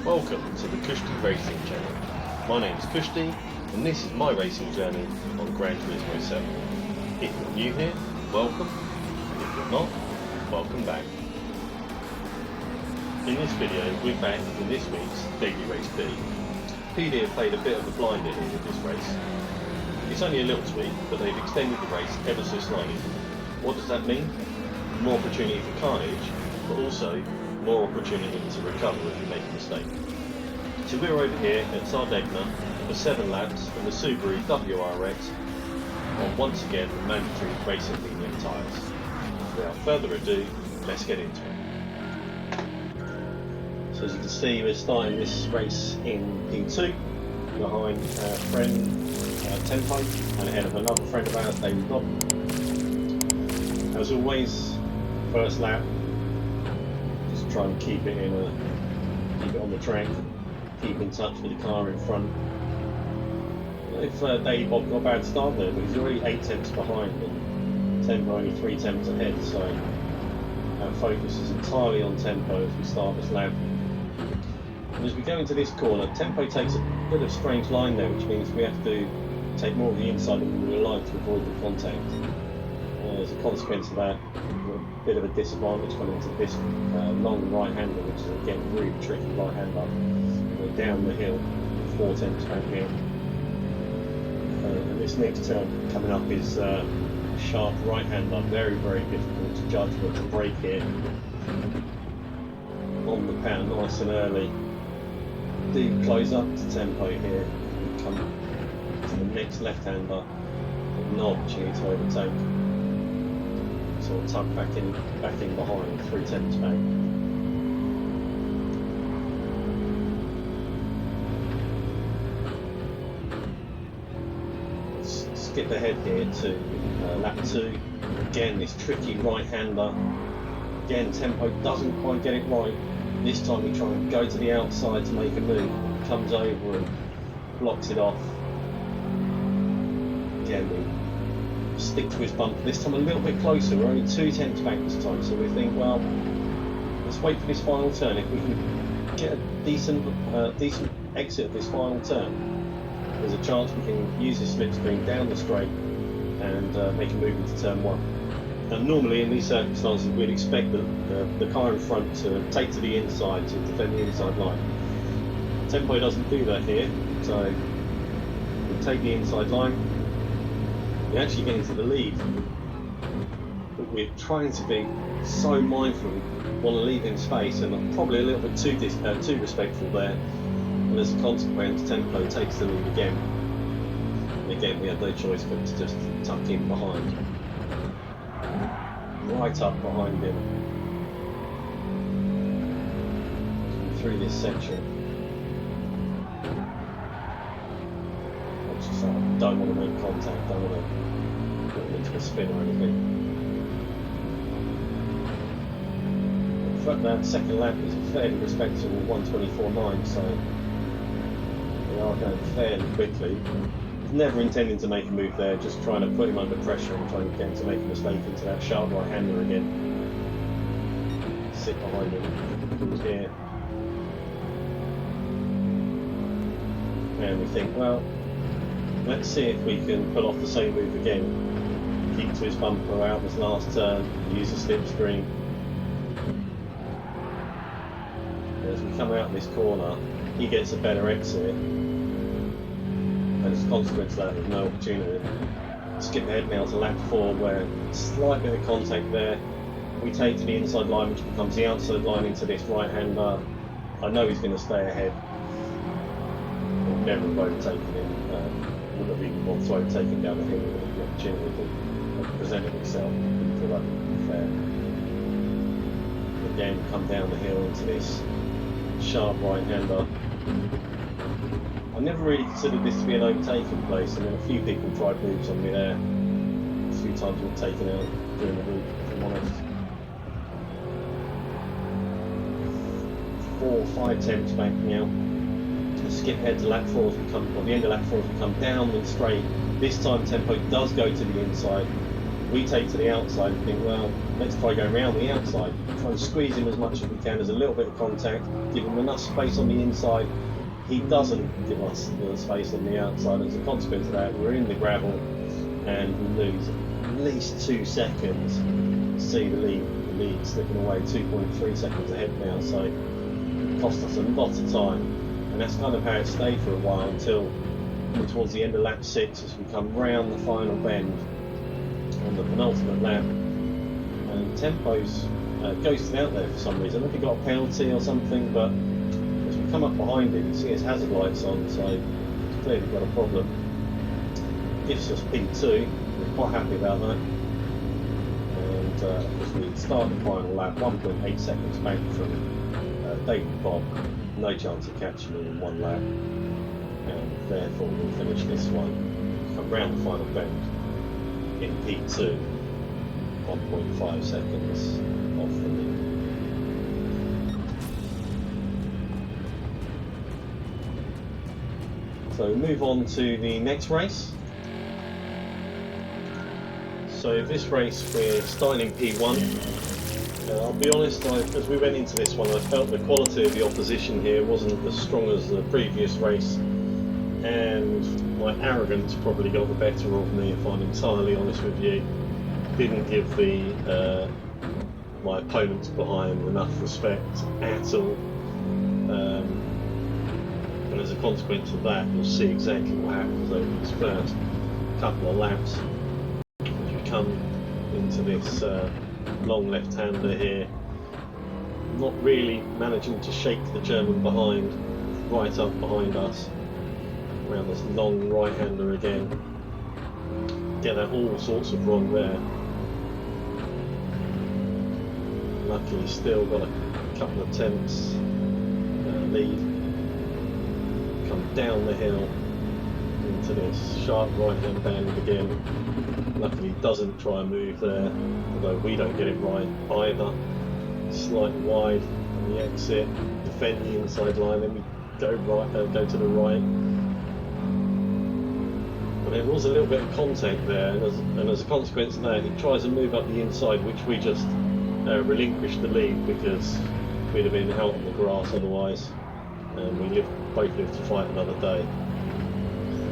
Welcome to the Kushti Racing Channel. My name is Kushti and this is my racing journey on Gran Turismo 7. If you're new here, welcome. If you're not, welcome back. In this video, we're back in this week's Daily Race B. PD have played a bit of a blinder here with this race. It's only a little tweak, but they've extended the race ever so slightly. What does that mean? More opportunity for carnage, but also more opportunity to recover if you make a mistake. So we're over here at Sardegna for 7 laps in the Subaru WRX on once again the mandatory racing medium tyres. Without further ado, let's get into it. So as you can see, we're starting this race in P2 behind our friend Tempo and ahead of another friend of ours, David Bob. As always, first lap, just try and keep it on the track, keep in touch with the car in front. If David Bob got a bad start there, but he's already 8 tenths behind and Tempo only 3 tenths ahead, so our focus is entirely on Tempo as we start this lap. And as we go into this corner, Tempo takes a bit of strange line there, which means we have to take more of the inside than we would like to avoid the contact. As a consequence of that, we're a bit of a disadvantage coming into this long right-hander, which is again a really tricky right-hander. We're down the hill, 4 tenths back here. And this next turn coming up is a sharp right-hander, very, very difficult to judge where to brake here. On the power nice and early. Do close up to Tempo here, come to the next left-hander, with no opportunity to overtake. Sort of tuck back in behind, 3 tenths back. Let's skip ahead here to lap 2. Again, this tricky right-hander. Again, Tempo doesn't quite get it right. This time we try and go to the outside to make a move. Comes over and blocks it off. Again, we stick to his bumper. This time a little bit closer. We're only 2 tenths back this time, so we think, well, let's wait for this final turn. If we can get a decent exit of this final turn, there's a chance we can use this slipstream down the straight and make a move into turn 1. And normally in these circumstances we'd expect the car in front to take to the inside to defend the inside line. Tempo doesn't do that here, so we take the inside line. We actually get into the lead, but we're trying to be so mindful, we want to leave him space, and I'm probably a little bit too respectful there. And as a consequence, Tempo takes the lead again. And again, we had no choice but to just tuck in behind. Right up behind him through this section. I don't want to make contact, don't want to put him into a spin or anything. In fact, that second lap is a fairly respectable 1:24.9, so we are going fairly quickly. Never intending to make a move there, just trying to put him under pressure and trying to get him to make a mistake into that sharp right-hander again. Sit behind him here. And we think, well, let's see if we can pull off the same move again. Keep to his bumper out this last turn, use the slipstream. As we come out of this corner, he gets a better exit. And as a consequence of that, there's no opportunity. Skip ahead now to lap 4, where slight bit of contact there. We take to the inside line, which becomes the outside line into this right-hander. I know he's going to stay ahead. We've never have overtaken him. Wouldn't have even wanted to overtake him down the hill with the opportunity that presented itself. Didn't feel like it would be fair. Again, come down the hill into this sharp right-hander. I never really considered this to be an overtaking place, and then a few people tried moves on me there. A few times we were taken out during the route, if I'm honest. 4 or 5 tenths back now. Skip ahead to lap 4 as we come, or the end of lap 4 as we come down the straight. This time Tempo does go to the inside. We take to the outside and think, well, let's try going around the outside, try and squeeze him as much as we can. There's a little bit of contact, give him enough space on the inside. He doesn't give us the space on the outside. As a consequence of that, we're in the gravel and we lose at least 2 seconds. See the lead slipping away, 2.3 seconds ahead now, so it cost us a lot of time. And that's kind of how it stayed for a while until towards the end of lap 6, as we come round the final bend on the penultimate lap, and Tempo's ghosted out there for some reason. I don't know if he got a penalty or something, but as we come up behind him, you see his hazard lights on, so he's clearly got a problem. Gives us P2, we're quite happy about that. And as we start the final lap, 1.8 seconds back from David Bob, no chance of catching him in one lap, and therefore we'll finish this one, come round the final bend in P2, 1.5 seconds off the lead. So move on to the next race. So this race we're starting in P1. I'll be honest, as we went into this one, I felt the quality of the opposition here wasn't as strong as the previous race, and my arrogance probably got the better of me, if I'm entirely honest with you. Didn't give my opponents behind enough respect at all. And as a consequence of that, you'll see exactly what happens over these first couple of laps. As we come into this long left-hander here, not really managing to shake the German behind, right up behind us, around this long right-hander again. Get that all sorts of wrong there. Luckily still got a couple of tenths lead. Come down the hill into this sharp right-hand bend again. Luckily doesn't try and move there, although we don't get it right either. Slightly wide on the exit, defend the inside line, then we go right, go to the right. But there was a little bit of contact there, and as a consequence of that, he tries to move up the inside, which we just relinquished the lead because we'd have been out on the grass otherwise, and we both lived to fight another day.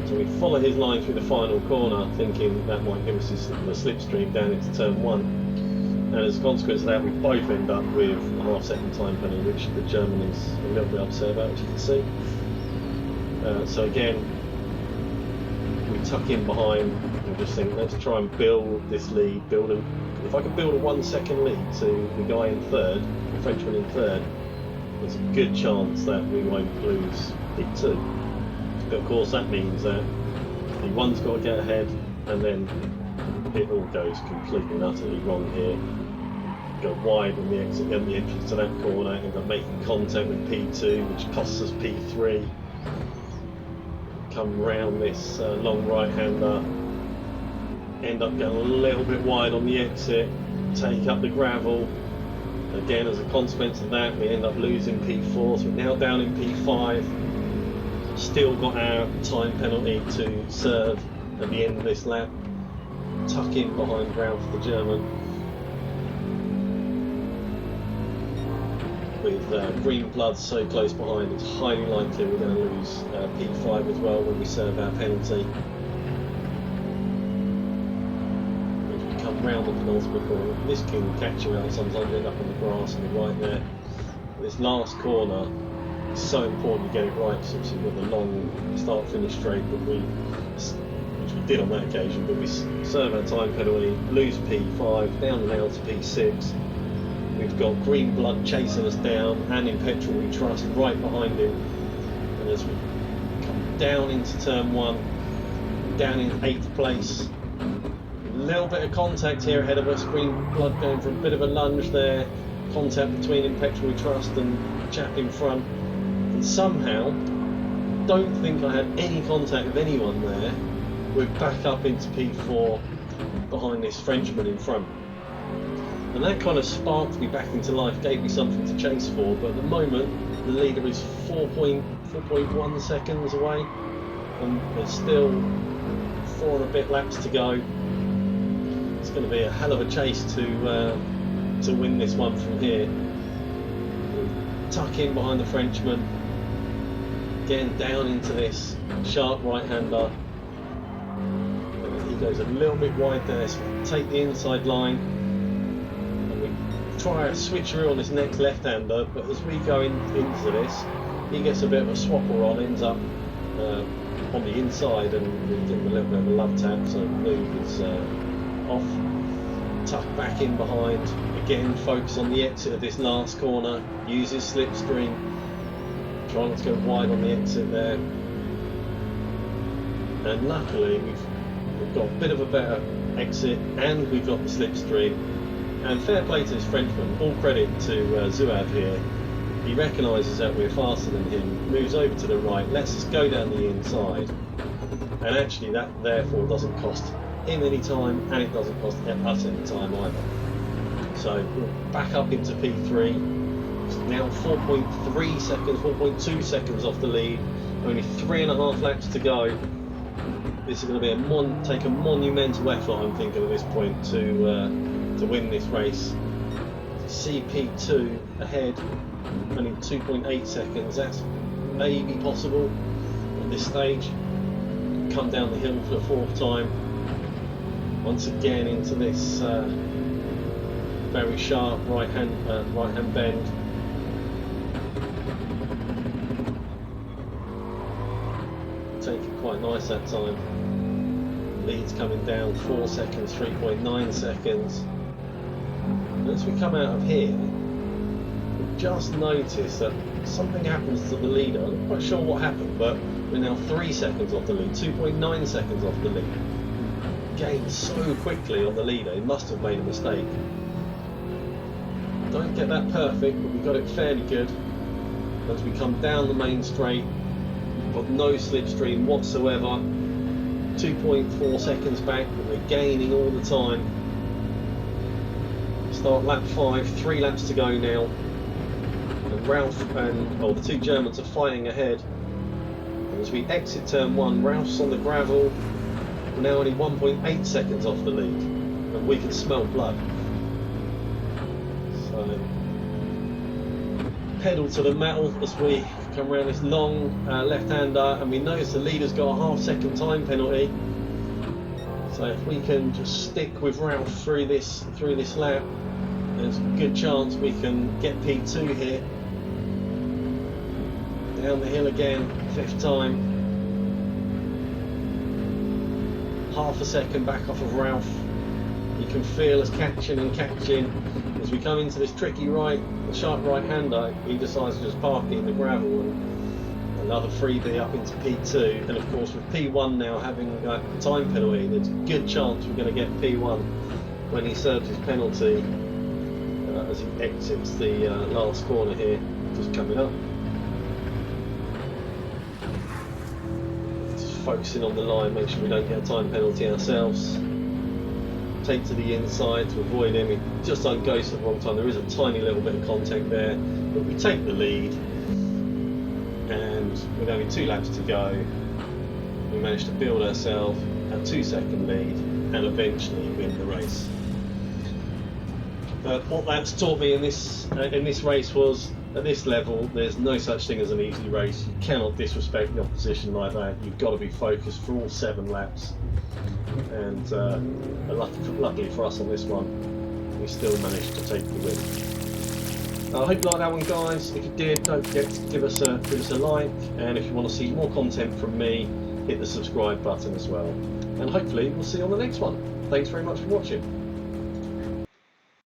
So we follow his line through the final corner, thinking that might give us the slipstream down into turn 1. And as a consequence of that, we both end up with a half-second time penalty, which the German is a little bit upset about, as you can see. So again, we tuck in behind and just think, let's try and build this lead. If I could build a 1 second lead to the guy in third, the Frenchman in third, there's a good chance that we won't lose P2. But of course that means that P1's got to get ahead, and then it all goes completely and utterly wrong here. Go wide on the exit, get the entrance to that corner, end up making contact with P2, which costs us P3. Come round this long right-hander, end up going a little bit wide on the exit, take up the gravel. Again, as a consequence of that, we end up losing P4, so we're now down in P5. Still got our time penalty to serve at the end of this lap. Tuck in behind ground for the German. With green blood so close behind, it's highly likely we're going to lose P5 as well when we serve our penalty. As we come round the penultimate corner, this can catch you out sometimes, end up on the grass on the right there. This last corner, it's so important you get it right, so obviously with a long start-finish straight, but which we did on that occasion, but we serve our time penalty, lose P5, down now to P6. We've got green blood chasing us down, and in petrol we trust right behind him. And as we come down into turn 1, down in 8th place, a little bit of contact here ahead of us, green blood going for a bit of a lunge there, contact between in petrol we trust and chap in front. And somehow, don't think I had any contact with anyone there, we're back up into P4 behind this Frenchman in front. And that kind of sparked me back into life, gave me something to chase for, but at the moment the leader is 4.1 seconds away, and there's still 4 and a bit laps to go. It's going to be a hell of a chase to win this one from here. Tuck in behind the Frenchman, again down into this sharp right-hander. He goes a little bit wide there, so we take the inside line and we try a switcheroo on this next left-hander, but as we go into this, he gets a bit of a swapper on, ends up on the inside, and we give him a little bit of a love tap, so the move is off. Tuck back in behind, again focus on the exit of this last corner, use his slipstream, try not to go wide on the exit there, and luckily we've got a bit of a better exit and we've got the slipstream. And fair play to this Frenchman, all credit to Zouave here. He recognises that we're faster than him, moves over to the right, lets us go down the inside, and actually that therefore doesn't cost him any time, and it doesn't cost us any time either. So we're back up into P3. It's now 4.3 seconds, 4.2 seconds off the lead. Only 3.5 laps to go. This is going to be take a monumental effort, I'm thinking, at this point to win this race. CP2 ahead, only 2.8 seconds. That's maybe possible at this stage. Come down the hill for the fourth time. Once again into this very sharp right hand bend. Take it quite nice that time. Lead's coming down 4 seconds, 3.9 seconds. And as we come out of here, we just notice that something happens to the leader. I'm not quite sure what happened, but we're now 3 seconds off the lead, 2.9 seconds off the lead. Gained so quickly on the leader, he must have made a mistake. Don't get that perfect, but we got it fairly good. As we come down the main straight, we've got no slipstream whatsoever. 2.4 seconds back, but we're gaining all the time. Start lap 5, 3 laps to go now. And Ralph and the two Germans are fighting ahead. And as we exit turn 1, Ralph's on the gravel. We're now only 1.8 seconds off the lead, and we can smell blood. So, pedal to the metal as we come around this long left-hander, and we notice the leader's got a half-second time penalty. So if we can just stick with Ralph through this lap, there's a good chance we can get P2 here. Down the hill again, 5th time. Half a second back off of Ralph. You can feel us catching. As we come into this tricky sharp right-hander, he decides to just park it in the gravel, and another freebie up into P2. And of course with P1 now having a time penalty, there's a good chance we're going to get P1 when he serves his penalty as he exits the last corner here, just coming up. Focusing on the line, make sure we don't get a time penalty ourselves. Take to the inside to avoid him. He just don't go to the wrong time. There is a tiny little bit of contact there, but we take the lead, and with only 2 laps to go, we managed to build ourselves a 2-second lead and eventually win the race. But what that's taught me in this race was, at this level, there's no such thing as an easy race. You cannot disrespect the opposition like that. You've got to be focused for all 7 laps. And luckily for us on this one, we still managed to take the win. I hope you liked that one, guys. If you did, don't forget to give us a like. And if you want to see more content from me, hit the subscribe button as well. And hopefully we'll see you on the next one. Thanks very much for watching.